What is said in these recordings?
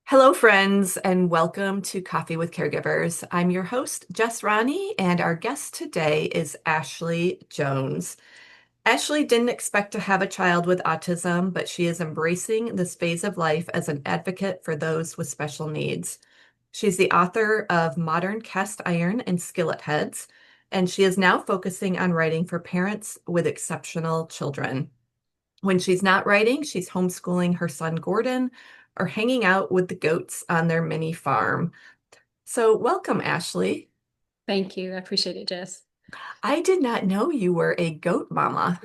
Hello, friends, and welcome to Coffee with Caregivers. I'm your host, Jess Ronnie, and our guest today is Ashley Jones. Ashley didn't expect to have a child with autism, but she is embracing this phase of life as an advocate for those with special needs. She's the author of Modern Cast Iron and Skillet Heads, and she is now focusing on writing for parents with exceptional children. When she's not writing, she's homeschooling her son Gordon or hanging out with the goats on their mini farm. So, welcome, Ashley. Thank you. I appreciate it, Jess. I did not know you were a goat mama.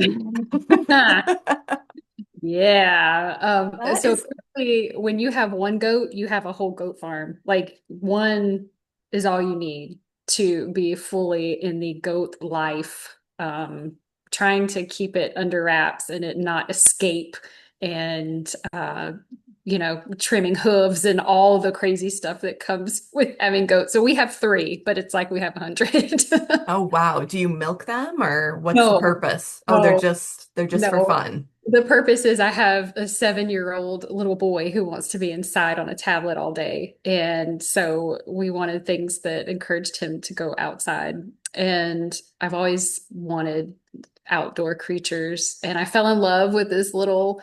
Yeah. That So is apparently when you have one goat, you have a whole goat farm. Like one is all you need to be fully in the goat life. Trying to keep it under wraps and it not escape and trimming hooves and all the crazy stuff that comes with having goats. So we have three, but it's like we have 100. Oh wow. Do you milk them or what's the No, purpose? Oh, they're no. just for No, fun. the purpose is I have a 7-year-old little boy who wants to be inside on a tablet all day. And so we wanted things that encouraged him to go outside. And I've always wanted outdoor creatures. And I fell in love with this little,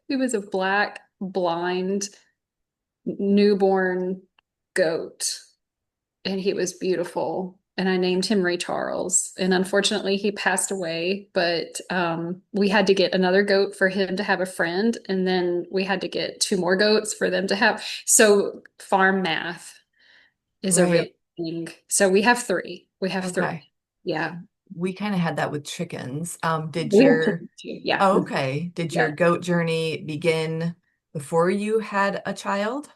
he was a black, blind, newborn goat and he was beautiful. And I named him Ray Charles. And unfortunately, he passed away. But we had to get another goat for him to have a friend, and then we had to get two more goats for them to have. So farm math is a real Right. thing. So we have three. We have three. Okay. Yeah, We kind of had that with chickens. Did we have your chickens too. Yeah, Oh, okay. Did your yeah. goat journey begin before you had a child?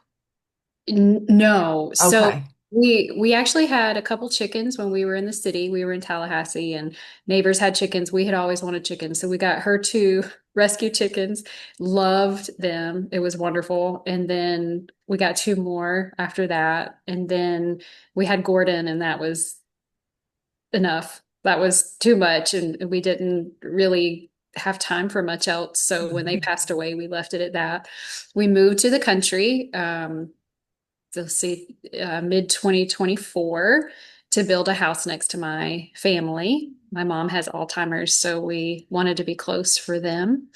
No. So Okay. we actually had a couple chickens when we were in the city. We were in Tallahassee and neighbors had chickens. We had always wanted chickens. So we got her two rescue chickens, loved them. It was wonderful. And then we got two more after that. And then we had Gordon and that was enough. That was too much and we didn't really have time for much else. So when they passed away, we left it at that. We moved to the country. Let's see, mid 2024 to build a house next to my family. My mom has Alzheimer's, so we wanted to be close for them.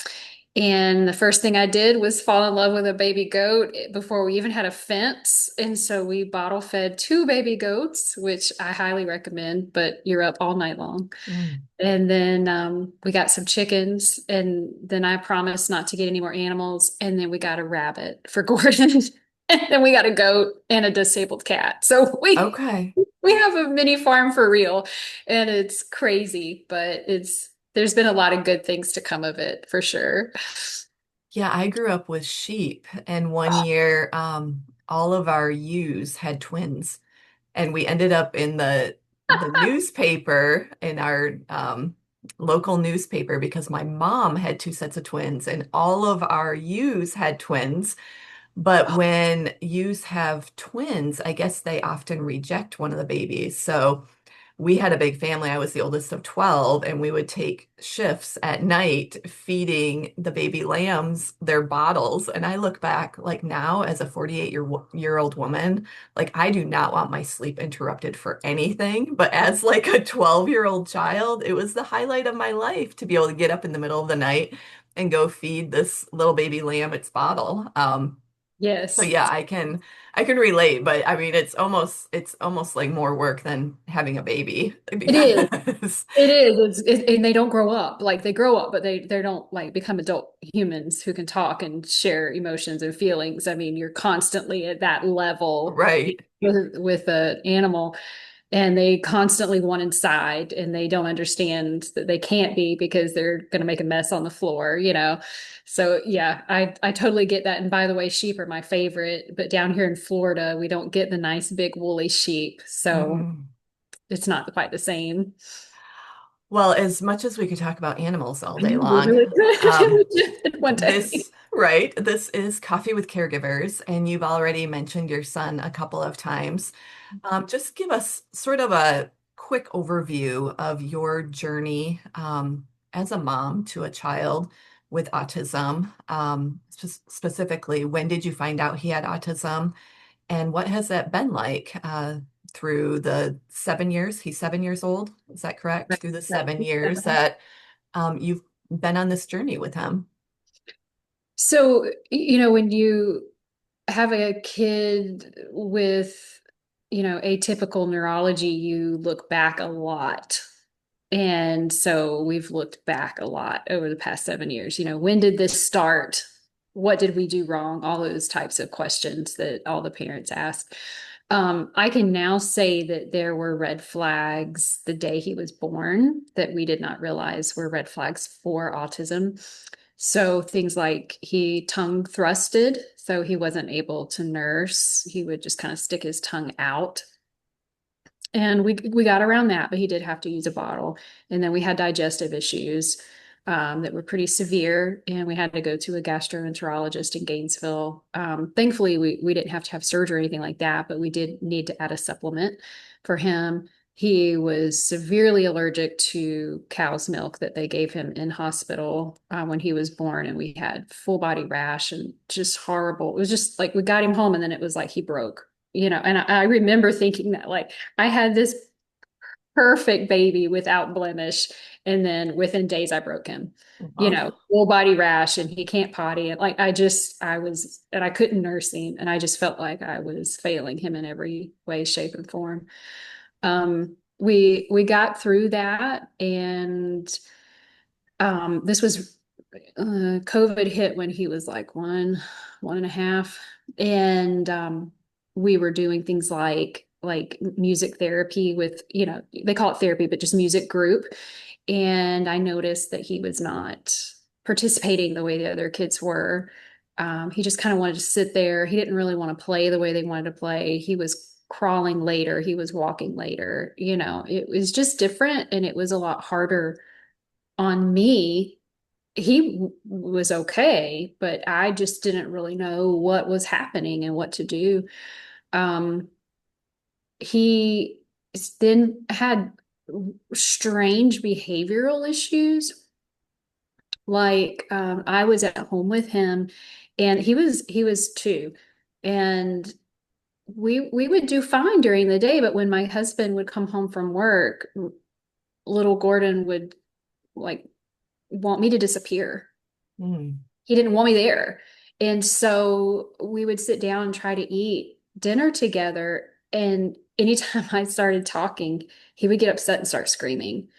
And the first thing I did was fall in love with a baby goat before we even had a fence. And so we bottle fed two baby goats, which I highly recommend, but you're up all night long. Mm. And then we got some chickens, and then I promised not to get any more animals. And then we got a rabbit for Gordon, and then we got a goat and a disabled cat. So we Okay. we have a mini farm for real, and it's crazy, but there's been a lot of good things to come of it for sure. Yeah, I grew up with sheep, and one year, all of our ewes had twins, and we ended up in the newspaper in our local newspaper because my mom had two sets of twins, and all of our ewes had twins. But when ewes have twins, I guess they often reject one of the babies. So we had a big family. I was the oldest of 12, and we would take shifts at night feeding the baby lambs their bottles. And I look back like now as a 48-year old woman, like I do not want my sleep interrupted for anything. But as like a 12-year-old child, it was the highlight of my life to be able to get up in the middle of the night and go feed this little baby lamb its bottle. So Yes. yeah, I can relate, but I mean it's almost like more work than having a baby It is. because It is. And they don't grow up. Like they grow up, but they don't like become adult humans who can talk and share emotions and feelings. I mean, you're constantly at that level right. with an animal, and they constantly want inside, and they don't understand that they can't be because they're going to make a mess on the floor. So yeah, I totally get that. And by the way, sheep are my favorite, but down here in Florida, we don't get the nice big woolly sheep, so Mm. it's not quite the same. Well, as much as we could talk about animals all I day know we long, really could. um, We just did one day. this is Coffee with Caregivers, and you've already mentioned your son a couple of times. Just give us sort of a quick overview of your journey as a mom to a child with autism. Specifically, when did you find out he had autism, and what has that been like through the 7 years? He's 7 years old. Is that correct? Right. Through the Yeah. 7 years that you've been on this journey with him. So, when you have a kid with, atypical neurology, you look back a lot. And so we've looked back a lot over the past 7 years. When did this start? What did we do wrong? All those types of questions that all the parents ask. I can now say that there were red flags the day he was born that we did not realize were red flags for autism. So things like he tongue thrusted, so he wasn't able to nurse. He would just kind of stick his tongue out, and we got around that, but he did have to use a bottle. And then we had digestive issues that were pretty severe, and we had to go to a gastroenterologist in Gainesville. Thankfully, we didn't have to have surgery or anything like that, but we did need to add a supplement for him. He was severely allergic to cow's milk that they gave him in hospital when he was born, and we had full body rash and just horrible. It was just like we got him home, and then it was like he broke. And I remember thinking that, like, I had this perfect baby without blemish. And then within days, I broke him, Oh. full body rash, and he can't potty. And like, and I couldn't nurse him. And I just felt like I was failing him in every way, shape, and form. We got through that. And this was COVID hit when he was like 1.5, and we were doing things like music therapy with, they call it therapy, but just music group. And I noticed that he was not participating the way the other kids were. He just kind of wanted to sit there. He didn't really want to play the way they wanted to play. He was crawling later. He was walking later. It was just different, and it was a lot harder on me. He was okay, but I just didn't really know what was happening and what to do. Um, he then had strange behavioral issues. Like, I was at home with him, and he was 2, and we would do fine during the day, but when my husband would come home from work, little Gordon would, like, want me to disappear. Mm. He didn't want me there. And so we would sit down and try to eat dinner together. And anytime I started talking, he would get upset and start screaming.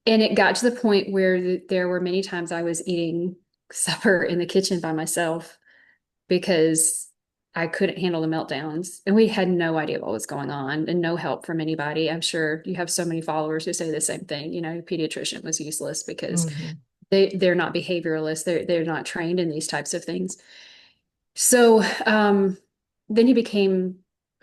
And it got to the point where there were many times I was eating supper in the kitchen by myself because I couldn't handle the meltdowns. And we had no idea what was going on and no help from anybody. I'm sure you have so many followers who say the same thing. Pediatrician was useless because Hmm. they're not behavioralists. They're not trained in these types of things. So then he became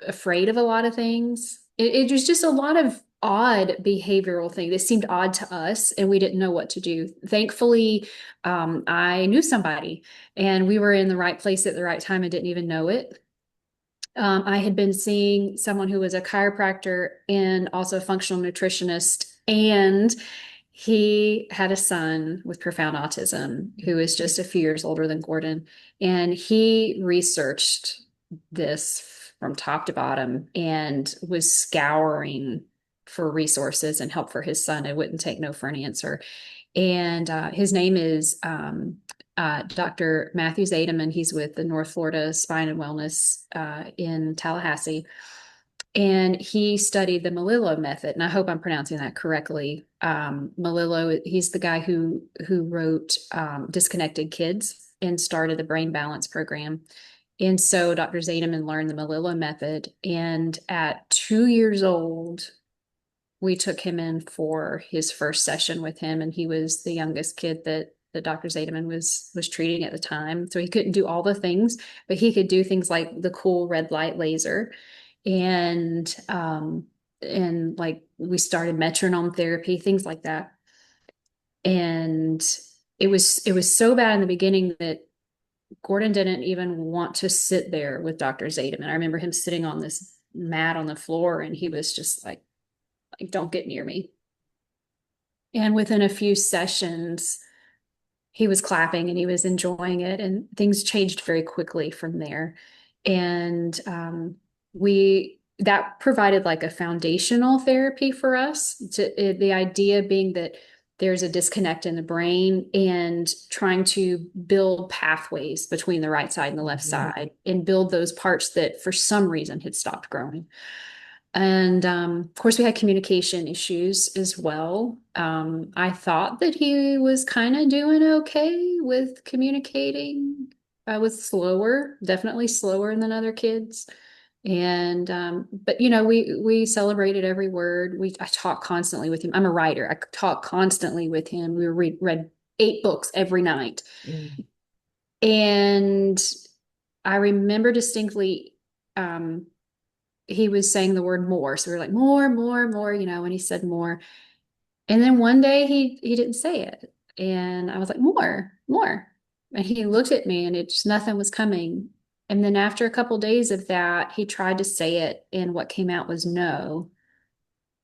afraid of a lot of things. It was just a lot of odd behavioral things that seemed odd to us, and we didn't know what to do. Thankfully, I knew somebody, and we were in the right place at the right time and didn't even know it. I had been seeing someone who was a chiropractor and also a functional nutritionist, and he had a son with profound autism who is just a few years older than Gordon. And he researched this from top to bottom and was scouring for resources and help for his son. It wouldn't take no for an answer. And his name is Dr. Matthew Zademan. He's with the North Florida Spine and Wellness in Tallahassee. And he studied the Melillo method, and I hope I'm pronouncing that correctly. Melillo, he's the guy who wrote Disconnected Kids and started the Brain Balance program. And so Dr. Zademan learned the Melillo method. And at 2 years old, we took him in for his first session with him, and he was the youngest kid that Dr. Zademan was treating at the time. So he couldn't do all the things, but he could do things like the cool red light laser, and like we started metronome therapy, things like that. And it was so bad in the beginning that Gordon didn't even want to sit there with Dr. Zademan. I remember him sitting on this mat on the floor, and he was just like, don't get near me. And within a few sessions, he was clapping and he was enjoying it, and things changed very quickly from there. And we that provided like a foundational therapy for us. The idea being that there's a disconnect in the brain, and trying to build pathways between the right side and the left Mhm. side, and build those parts that for some reason had stopped growing. And of course, we had communication issues as well. I thought that he was kind of doing okay with communicating. I was slower, definitely slower than other kids. And but we celebrated every word. I talk constantly with him. I'm a writer. I talk constantly with him. We read 8 books every night. Mm. And I remember distinctly um he was saying the word more. So we were like, more, more, more, and he said more. And then one day he didn't say it. And I was like, more, more. And he looked at me and it just nothing was coming. And then after a couple days of that, he tried to say it, and what came out was no,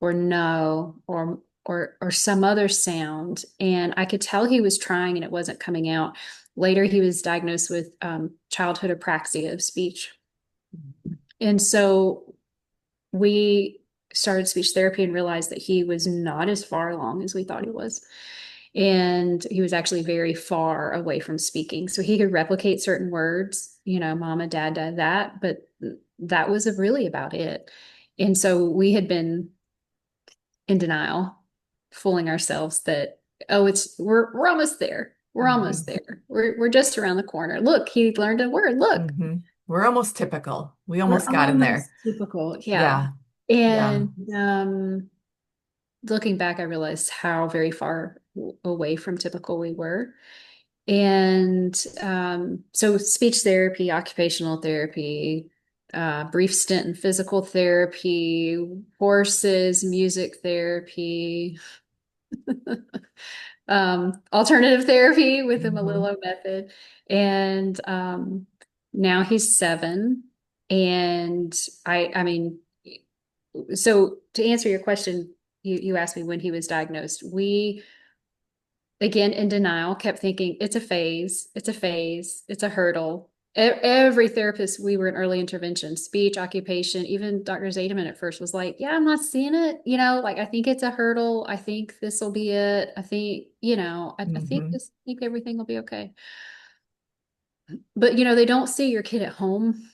or no, or some other sound. And I could tell he was trying and it wasn't coming out. Later, he was diagnosed with childhood apraxia of speech. And so we started speech therapy and realized that he was not as far along as we thought he was. And he was actually very far away from speaking. So he could replicate certain words, mama, dad, dad, that, but that was really about it. And so we had been in denial, fooling ourselves that, oh, we're almost there. We're almost Mhm. there. We're just around the corner. Look, he learned a word. Look, Hmm. We're almost typical. We we're almost got him there. almost typical. Yeah. Yeah. Yeah. And looking back, I realized how very far away from typical we were. And so, speech therapy, occupational therapy, brief stint in physical therapy, horses, music therapy, alternative therapy with the Hmm. Malillo method. And now he's 7. And I mean, so to answer your question, you asked me when he was diagnosed. We, again, in denial, kept thinking it's a phase, it's a phase, it's a hurdle. Every therapist, we were in early intervention, speech, occupation, even Dr. Zademan at first was like, yeah, I'm not seeing it. Like, I think it's a hurdle. I think this will be it. I think, Hmm. I think everything will be okay. But, they don't see your kid at home.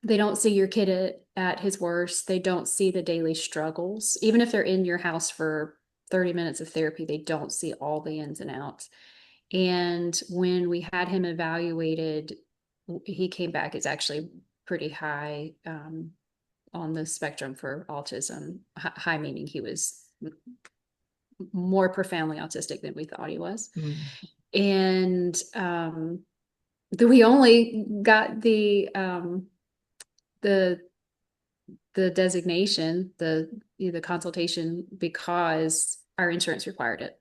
They don't see your kid at his worst. They don't see the daily struggles. Even if they're in your house for 30 minutes of therapy, they don't see all the ins and outs. And when we had him evaluated, he came back as actually pretty high on the spectrum for autism. High meaning he was more profoundly autistic than we thought he was. Hmm. And we only got the the designation, the consultation, because our insurance required it.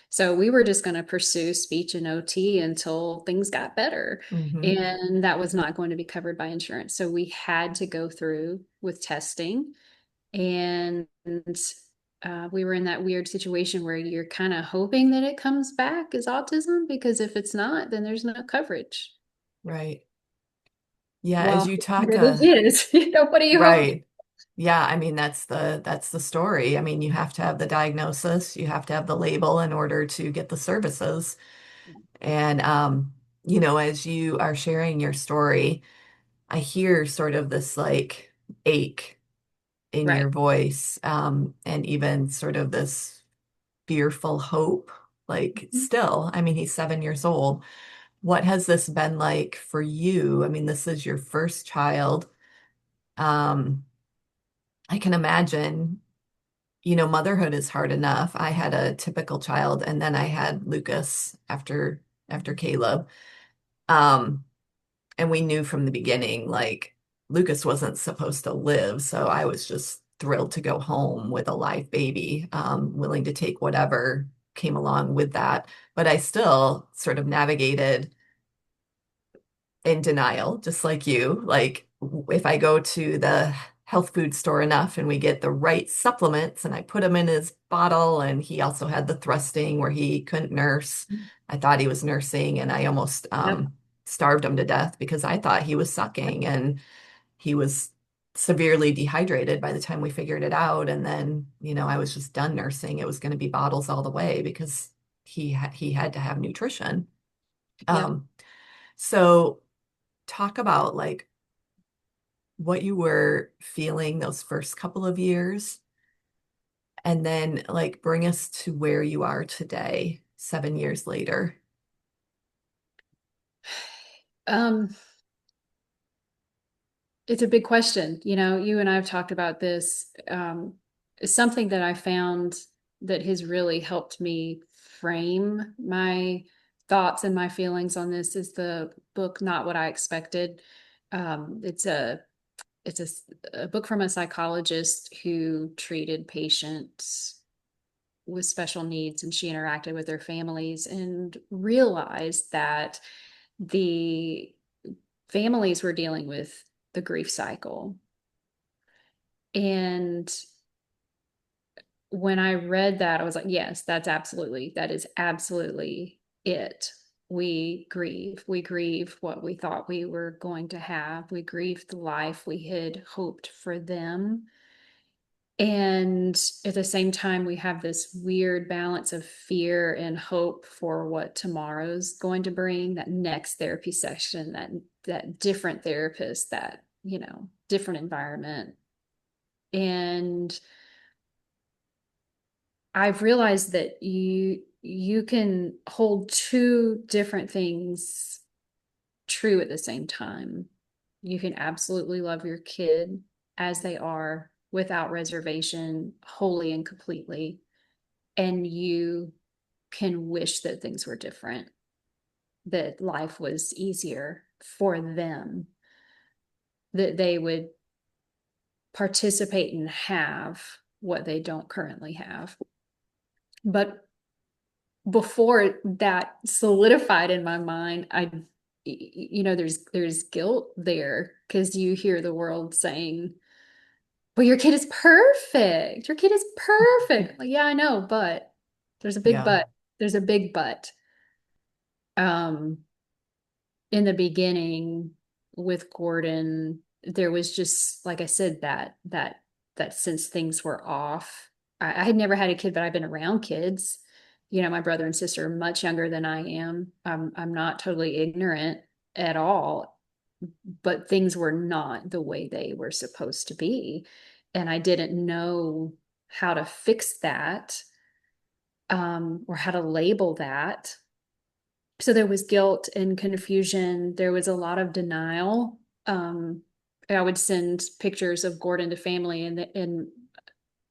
So we were just going to pursue speech and OT until things got better. Hmm. And that was not going to be covered by insurance. So we had to go through with testing. And we were in that weird situation where you're kind of hoping that it comes back as autism, because if it's not, then there's no coverage. Right. Yeah, as Well, you talk, it is. What do you hope? right. Yeah, I mean that's the story. I mean, you have to have the diagnosis, you have to have the label in order to get the services. And as you are sharing your story, I hear sort of this like ache in Right. your voice, and even sort of this fearful hope. Like Mhm. still, I mean, he's 7 years old. What has this been like for you? I mean, this is your first child. Um, I can imagine, motherhood is hard enough. I had a typical child, and then I had Lucas after Caleb. Um, and we knew from the beginning, like Lucas wasn't supposed to live, so I was just thrilled to go home with a live baby, willing to take whatever came along with that. But I still sort of navigated in denial, just like you. Like if I go to the health food store enough and we get the right supplements and I put them in his bottle and he also had the thrusting where he couldn't nurse. I thought he was nursing and I almost Yep. starved him to death because I thought he was sucking and he was severely dehydrated by the time we figured it out. And then, I was just done nursing. It was going to be bottles all the way because he had to have nutrition. Yep. Um, so talk about like what you were feeling those first couple of years, and then like bring us to where you are today, 7 years later. Um, it's a big question. You know, you and I have talked about this. It's something that I found that has really helped me frame my thoughts and my feelings on this is the book Not What I Expected. It's a book from a psychologist who treated patients with special needs, and she interacted with their families and realized that the families were dealing with the grief cycle. And when I read that, I was like, yes, that is absolutely it. We grieve. We grieve what we thought we were going to have. We grieve the life we had hoped for them. And at the same time, we have this weird balance of fear and hope for what tomorrow's going to bring, that next therapy session, that different therapist, that, different environment. And I've realized that you can hold two different things true at the same time. You can absolutely love your kid as they are without reservation, wholly and completely. And you can wish that things were different, that life was easier for them, that they would participate and have what they don't currently have. But before that solidified in my mind, there's guilt there because you hear the world saying, well, your kid is perfect. Your kid is perfect. Like, yeah, I know, but there's a big Yeah. but. There's a big but. Um, in the beginning with Gordon, there was just, like I said, that since things were off. I had never had a kid, but I've been around kids. You know, my brother and sister are much younger than I am. I'm not totally ignorant at all, but things were not the way they were supposed to be. And I didn't know how to fix that, or how to label that. So there was guilt and confusion. There was a lot of denial. Um, I would send pictures of Gordon to family, and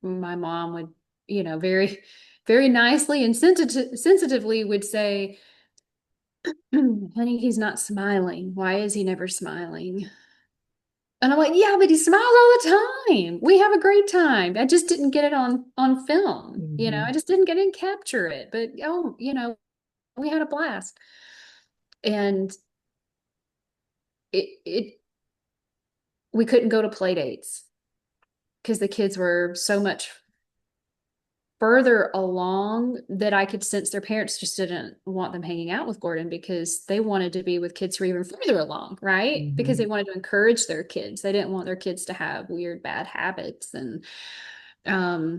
my mom would, very, very nicely and sensitively would say, "Honey, he's not smiling. Why is he never smiling?" And I'm like, "Yeah, but he smiles all the time. We have a great time. I just didn't get it on film. I Hmm. just didn't get in capture it. But oh, we had a blast." And it we couldn't go to play dates because the kids were so much further along that I could sense their parents just didn't want them hanging out with Gordon because they wanted to be with kids who were even further along, right? Because Hmm. they wanted to encourage their kids. They didn't want their kids to have weird, bad habits. And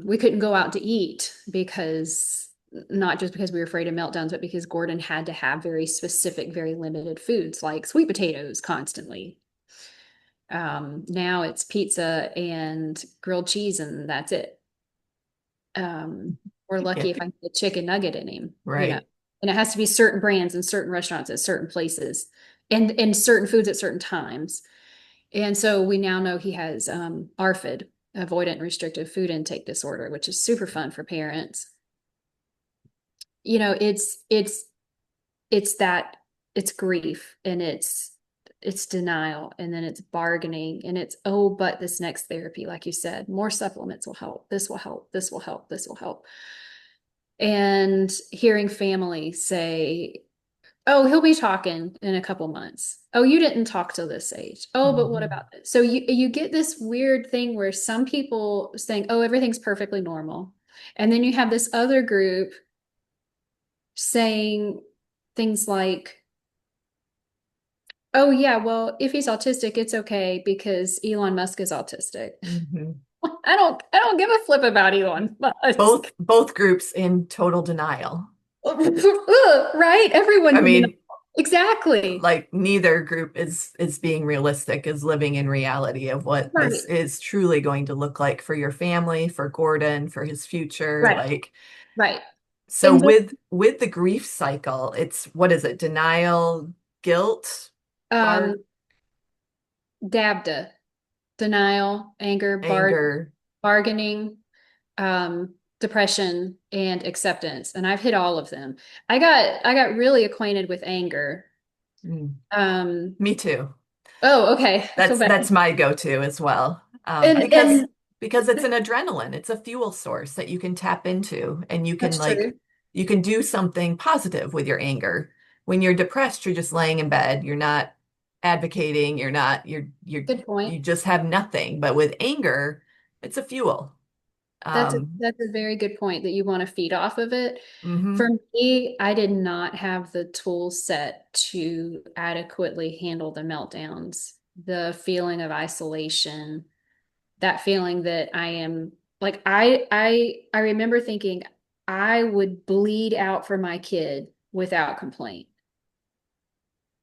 we couldn't go out to eat because not just because we were afraid of meltdowns, but because Gordon had to have very specific, very limited foods like sweet potatoes constantly. Now it's pizza and grilled cheese, and that's it. We're Yeah. lucky if I can get a chicken nugget in him. Right. And it has to be certain brands and certain restaurants at certain places and certain foods at certain times. And so we now know he has ARFID, avoidant restrictive food intake disorder, which is super fun for parents. It's that it's grief, and it's denial, and then it's bargaining, and it's, oh, but this next therapy, like you said, more supplements will help, this will help, this will help, this will help. And hearing family say, Oh, he'll be talking in a couple months. Oh, you didn't talk till this age. Oh, but what Mhm. about this? So you get this weird thing where some people saying, "Oh, everything's perfectly normal." And then you have this other group saying things like, "Oh yeah, well, if he's autistic, it's okay because Elon Musk is autistic." Mhm. I don't give a flip about Elon Musk. Both groups in total denial. Right? I Everyone, mean, exactly. like neither group is being realistic, is living in reality of what this Right. is truly going to look like for your family, for Gordon, for his future. Right. Like, Right. so And then with the grief cycle, it's what is it? Denial, guilt, bar um DABDA, denial, anger, anger. bargaining, depression, and acceptance. And I've hit all of them. I got really acquainted with anger. Mm, Um, me too. oh, okay. I feel better. That's my go-to as well. And Because it's an adrenaline, it's a fuel source that you can tap into, and you can that's true. you can do something positive with your anger. When you're depressed, you're just laying in bed. You're not advocating. Good point. You just have nothing. But with anger, it's a fuel. Um, That's a very good point that you want to feed off of it. For mhm, me, I did not have the tool set to adequately handle the meltdowns, the feeling of isolation, that feeling that I am like I remember thinking I would bleed out for my kid without complaint.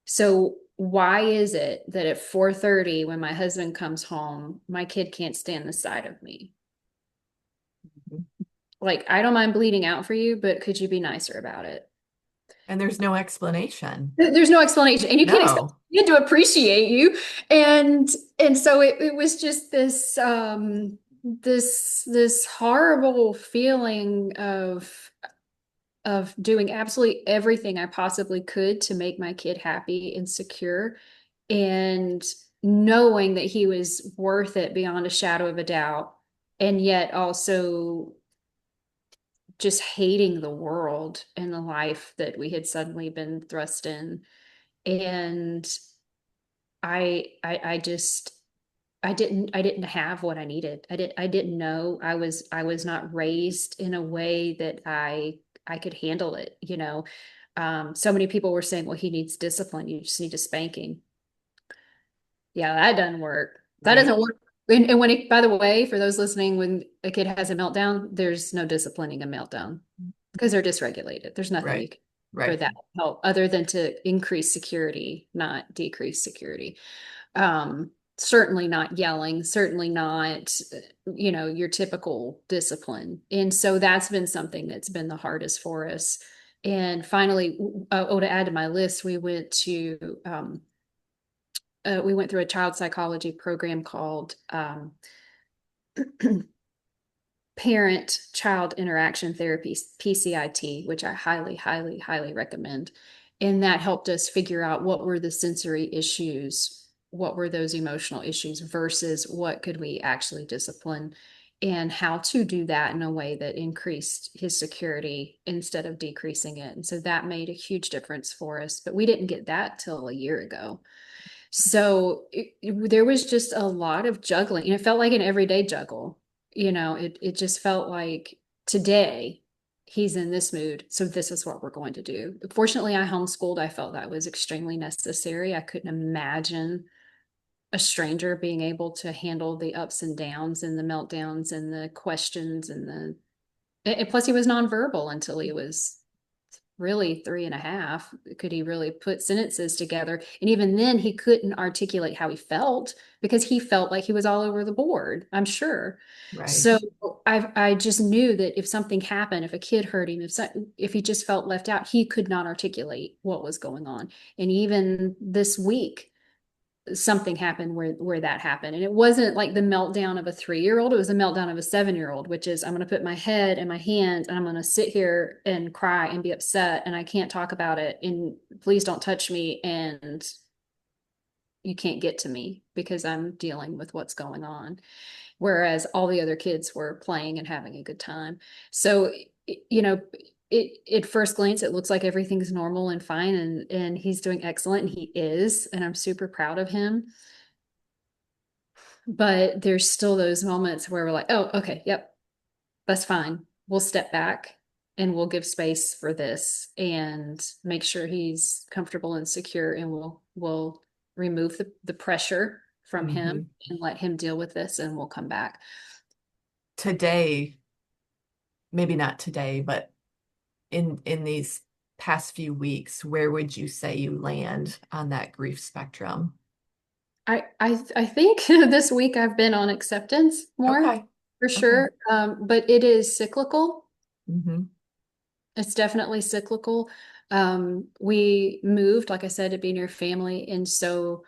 So why is it that at 4:30 when my husband comes home, my kid can't stand the sight of me? mhm. Like, I don't mind bleeding out for you, but could you be nicer about it? And there's no explanation. There's no explanation, and you can't expect No. me to appreciate you. And so it was just this this horrible feeling of doing absolutely everything I possibly could to make my kid happy and secure, and knowing that he was worth it beyond a shadow of a doubt, and yet also just hating the world and the life that we had suddenly been thrust in. And I just I didn't have what I needed. I didn't know. I was not raised in a way that I could handle it, you know. So many people were saying, well, he needs discipline. You just need a spanking. Yeah, that doesn't work. That Right. doesn't work. And when it, by the way, for those listening, when a kid has a meltdown, there's no disciplining a meltdown because they're dysregulated. There's nothing you Right. can for Right. that help other than to increase security, not decrease security. Certainly not yelling, certainly not, you know, your typical discipline. And so that's been something that's been the hardest for us. And finally, oh, to add to my list, we went through a child psychology program called parent child interaction therapy, PCIT, which I highly, highly, highly recommend. And that helped us figure out what were the sensory issues, what were those emotional issues versus what could we actually discipline, and how to do that in a way that increased his security instead of decreasing it. And so that made a huge difference for us. But we didn't get that till a year ago. So there was just a lot of juggling. And it felt like an everyday juggle. You know, it just felt like today he's in this mood, so this is what we're going to do. Fortunately, I homeschooled. I felt that was extremely necessary. I couldn't imagine a stranger being able to handle the ups and downs and the meltdowns and the questions and and plus he was nonverbal until he was really 3.5. Could he really put sentences together? And even then, he couldn't articulate how he felt because he felt like he was all over the board, I'm sure. Right. So I just knew that if something happened, if a kid hurt him, if he just felt left out, he could not articulate what was going on. And even this week, something happened where that happened, and it wasn't like the meltdown of a 3-year-old. It was a meltdown of a 7-year-old, which is I'm going to put my head in my hands and I'm going to sit here and cry and be upset and I can't talk about it, and please don't touch me, and you can't get to me because I'm dealing with what's going on, whereas all the other kids were playing and having a good time. So you know, at first glance it looks like everything's normal and fine, and he's doing excellent, and he is, and I'm super proud of him. But there's still those moments where we're like, oh, okay, yep, that's fine. We'll step back and we'll give space for this and make sure he's comfortable and secure, and we'll remove the pressure from him Hmm. and let him deal with this, and we'll come back. Today, maybe not today, but in these past few weeks, where would you say you land on that grief spectrum? I think this week I've been on acceptance more Okay. for Okay. sure. But it is cyclical. Hmm. It's definitely cyclical. We moved, like I said, to be near family, and so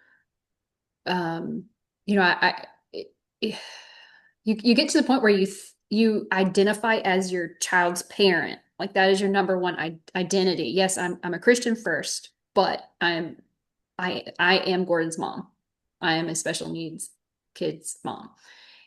um, you know, I you get to the point where you identify as your child's parent, like that is your number one identity. Yes, I'm a Christian first, but I am Gordon's mom. I am a special needs kid's mom.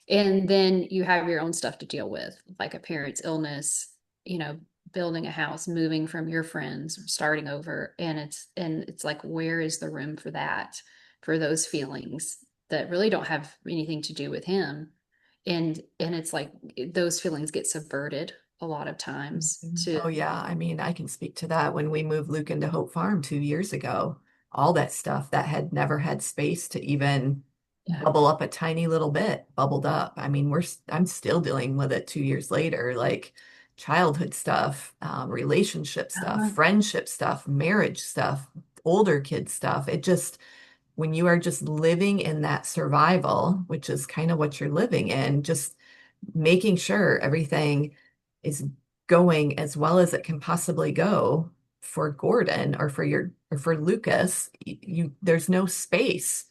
And then you have your own stuff to deal with, like a parent's illness, you know, building a house, moving from your friends, starting over. And it's like, where is the room for that, for those feelings that really don't have anything to do with him? And it's like those feelings get subverted a lot of times to Oh yeah, I mean, I can speak to that. When we moved Luke into Hope Farm 2 years ago, all that stuff that had never had space to even yeah. bubble up a tiny little bit, bubbled up. I mean, I'm still dealing with it 2 years later, like childhood stuff, relationship stuff, Uh, friendship stuff, marriage stuff, older kid stuff. It just, when you are just living in that survival, which is kind of what you're living in, just making sure everything is going as well as it can possibly go for Gordon or for Lucas, there's no space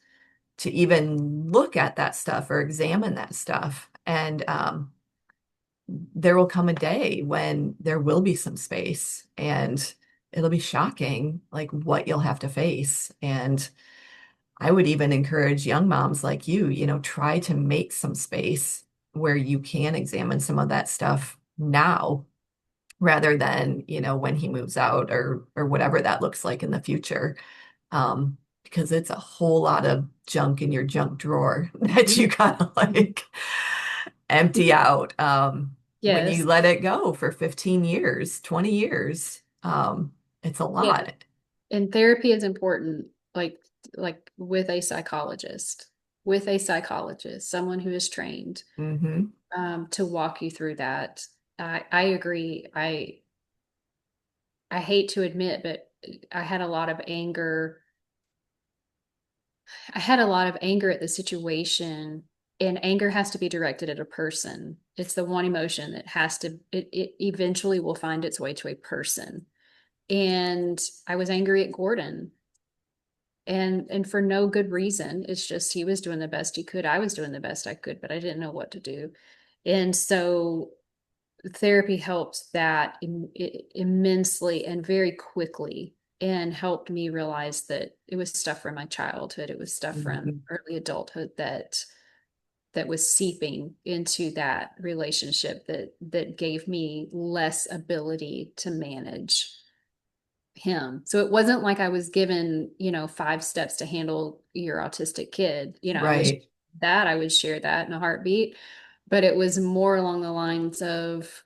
to even look at that stuff or examine that stuff. And there will come a day when there will be some space and it'll be shocking, like what you'll have to face. And I would even encourage young moms like you know, try to make some space where you can examine some of that stuff now rather than, you know, when he moves out or whatever that looks like in the future. Because it's a whole lot of junk in your junk drawer that you gotta like empty out when you yes. let it go for 15 years, 20 years. It's a Yeah. lot. And therapy is important, like with a psychologist, someone who is trained Hmm. to walk you through that. I agree. I hate to admit, but I had a lot of anger. I had a lot of anger at the situation, and anger has to be directed at a person. It's the one emotion that it eventually will find its way to a person. And I was angry at Gordon, and for no good reason. It's just he was doing the best he could. I was doing the best I could, but I didn't know what to do. And so therapy helped that immensely and very quickly, and helped me realize that it was stuff from my childhood. It was stuff from Hmm. early adulthood that was seeping into that relationship that gave me less ability to manage him. So it wasn't like I was given, 5 steps to handle your autistic kid. Right. I would share that in a heartbeat, but it was more along the lines of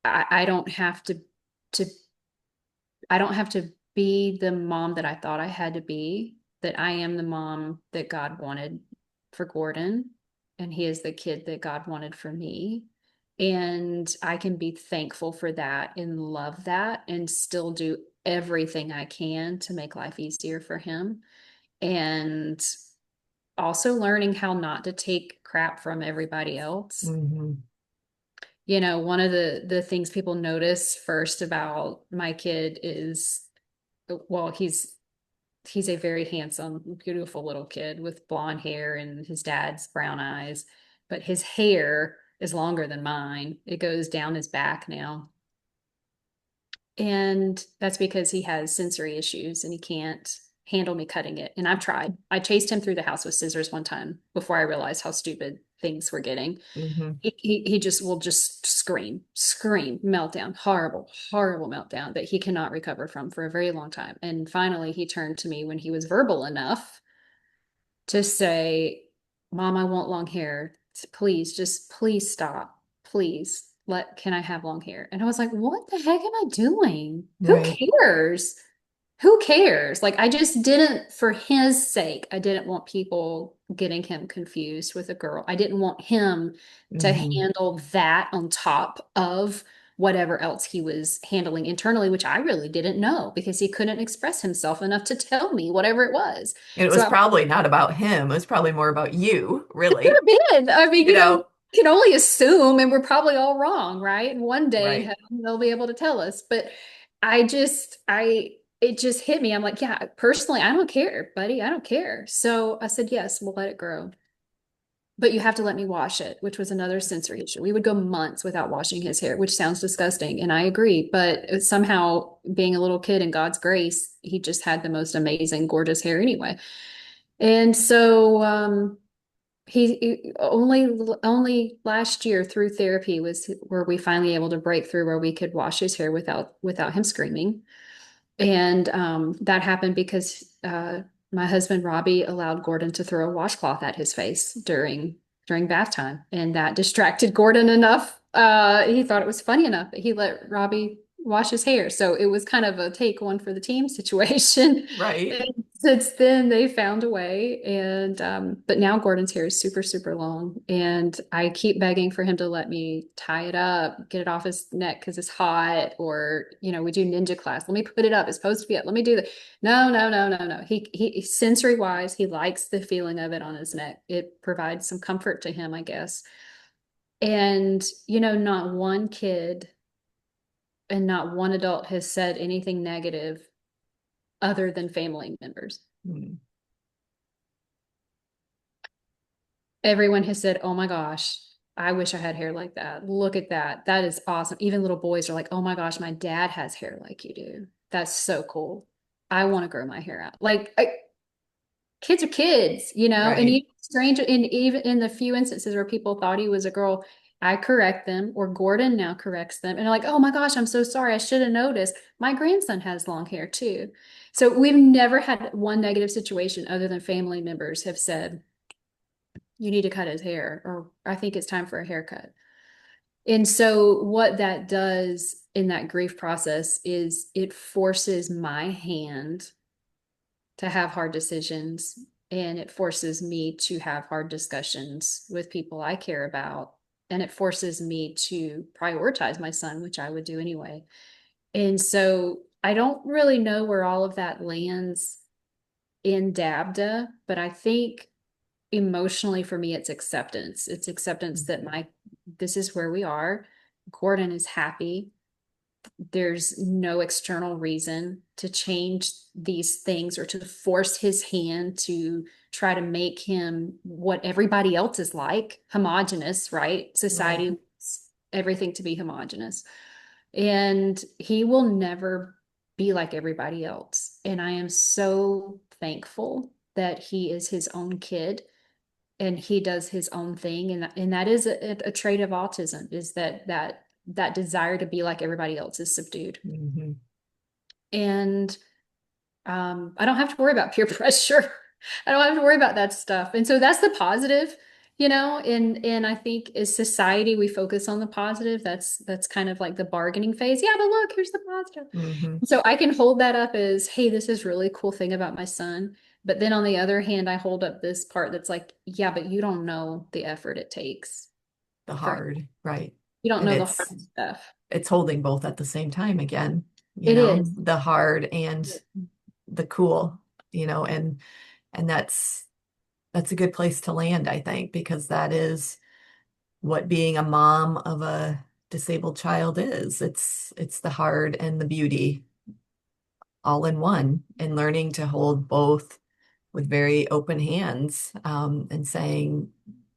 I don't have to I don't have to be the mom that I thought I had to be, that I am the mom that God wanted for Gordon, and he is the kid that God wanted for me. And I can be thankful for that and love that and still do everything I can to make life easier for him. And also learning how not to take crap from everybody else. Hmm. One of the things people notice first about my kid is, well, he's a very handsome, beautiful little kid with blonde hair and his dad's brown eyes, but his hair is longer than mine. It goes down his back now. And that's because he has sensory issues and he can't handle me cutting it. And I've tried. I chased him through the house with scissors one time before I realized how stupid. things were getting. Hmm. He just will just scream, meltdown, horrible meltdown that he cannot recover from for a very long time. And finally, he turned to me when he was verbal enough to say, Mom, I want long hair. Please, just please stop. Please can I have long hair? And I was like, what the heck am I doing? Who Right. cares? Who cares? Like, I just didn't, for his sake, I didn't want people getting him confused with a girl. I didn't want him to Hmm. handle that on top of whatever else he was handling internally, which I really didn't know because he couldn't express himself enough to tell me whatever it was. It So was I probably not about him. It was probably more about you, could really. have been. I mean, You know, can only assume, and we're probably all wrong, right? And one day in right. heaven, they'll be able to tell us. But it just hit me. I'm like, yeah, personally, I don't care, buddy. I don't care. So I said, yes, we'll let it grow. But you have to let me wash it, which was another sensory issue. We would go months without washing his hair, which sounds disgusting. And I agree. But somehow, being a little kid in God's grace, he just had the most amazing, gorgeous hair anyway. And so, he only last year through therapy was were we finally able to break through where we could wash his hair without him screaming. And that happened because my husband Robbie allowed Gordon to throw a washcloth at his face during bath time, and that distracted Gordon enough. He thought it was funny enough that he let Robbie wash his hair. So it was kind of a take one for the team situation. Right. And since then, they found a way, and but now Gordon's hair is super, super long, and I keep begging for him to let me tie it up, get it off his neck because it's hot, or we do ninja class. Let me put it up. It's supposed to be up. Let me do that. No, no, no, no, no. He sensory wise, he likes the feeling of it on his neck. It provides some comfort to him, I guess. And not one kid and not one adult has said anything negative other than family members. Mm. Everyone has said, "Oh my gosh, I wish I had hair like that. Look at that. That is awesome." Even little boys are like, "Oh my gosh, my dad has hair like you do. That's so cool. I want to grow my hair out." Kids are kids, and Right. even even in the few instances where people thought he was a girl, I correct them, or Gordon now corrects them, and they're like, "Oh my gosh, I'm so sorry. I should have noticed. My grandson has long hair too." So we've never had one negative situation other than family members have said, you need to cut his hair, or I think it's time for a haircut. And so what that does in that grief process is it forces my hand to have hard decisions, and it forces me to have hard discussions with people I care about, and it forces me to prioritize my son, which I would do anyway. And so I don't really know where all of that lands in DABDA, but I think emotionally for me it's acceptance that my this is where we are. Gordon is happy. There's no external reason to change these things or to force his hand to try to make him what everybody else is like, homogenous, right? Right. Society wants everything to be homogenous, and he will never be like everybody else. And I am so thankful that he is his own kid and he does his own thing, and that is a trait of autism, is that desire to be like everybody else is subdued. Hmm. And I don't have to worry about peer pressure. I don't have to worry about that stuff. And so that's the positive, and I think as society we focus on the positive. That's kind of like the bargaining phase. Yeah, but look, here's the positive. Hmm. So I can hold that up as, hey, this is really cool thing about my son. But then on the other hand, I hold up this part that's like, yeah, but you don't know the effort it takes The for him. hard, right. You don't And know the hard stuff. it's holding both at the same time again, It is. the hard and the cool, and that's a good place to land, I think, because that is what being a mom of a disabled child is. It's the hard and the beauty all in one, and learning to hold both with very open hands, and saying,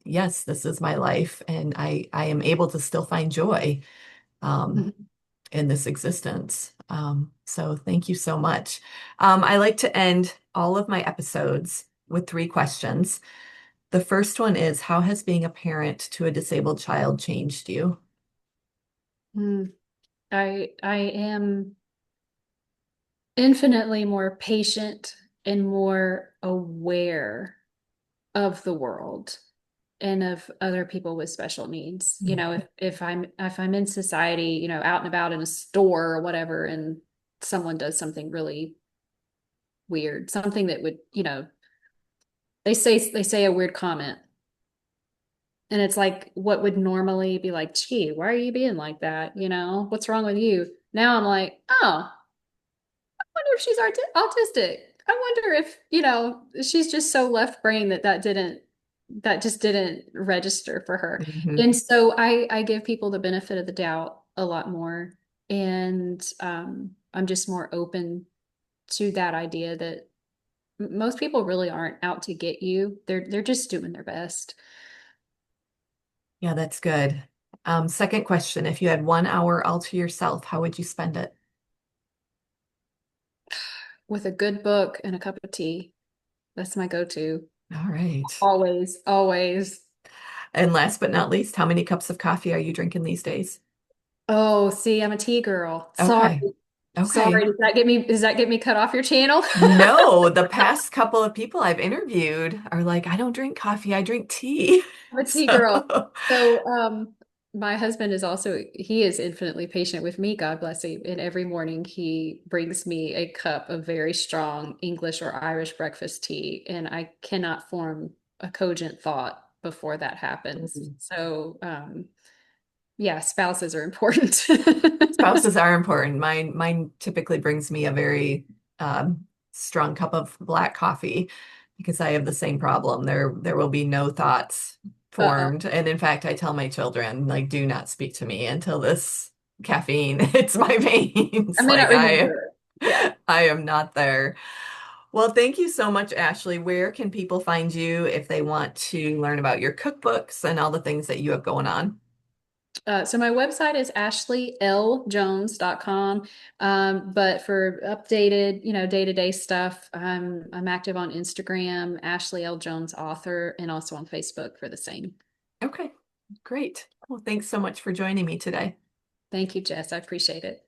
yes, this is my life, and I am able to still find joy, um, Mhm. in this existence. So thank you so much. I like to end all of my episodes with three questions. The first one is, how has being a parent to a disabled child changed you? Hmm. I am infinitely more patient and more aware of the world and of other people with special needs. You know, if I'm in society, you know, out and about in a store or whatever, and someone does something really weird, something that would, you know, they say a weird comment. And it's like what would normally be like, gee, why are you being like that? You know, what's wrong with you? Now I'm like, oh, wonder if she's autistic. I wonder if, you know, she's just so left brain that just didn't register for her. Mhm. And so I give people the benefit of the doubt a lot more. And I'm just more open to that idea that most people really aren't out to get you. They're just doing their best. Yeah, that's good. Second question, if you had 1 hour all to yourself, how would you spend it? With a good book and a cup of tea. That's my go-to. All right. Always, always. And last but not least, how many cups of coffee are you drinking these days? Oh, see, I'm a tea girl. Sorry. Okay. Sorry. Okay. Does that get me cut off your channel? No, the past couple of people I've interviewed are like, I don't drink coffee, I drink tea. I'm a tea girl. So, So, my husband is also, he is infinitely patient with me, God bless him. And every morning he brings me a cup of very strong English or Irish breakfast tea, and I cannot form a cogent thought before that happens. So, yeah, spouses are important. spouses are important. Mine typically brings me a very strong cup of black coffee because I have the same problem. There will be no thoughts Uh-oh. formed. And in fact, I tell my children, like, do not speak to me until this caffeine hits my I veins. may not Like remember. Yeah. I am not there. Well, thank you so much, Ashley. Where can people find you if they want to learn about your cookbooks and all the things that you have going on? So my website is ashleyljones.com. But for updated, you know, day-to-day stuff, I'm active on Instagram, Ashley L. Jones author, and also on Facebook for the same. Okay, great. Well, thanks so much for joining me today. Thank you, Jess. I appreciate it.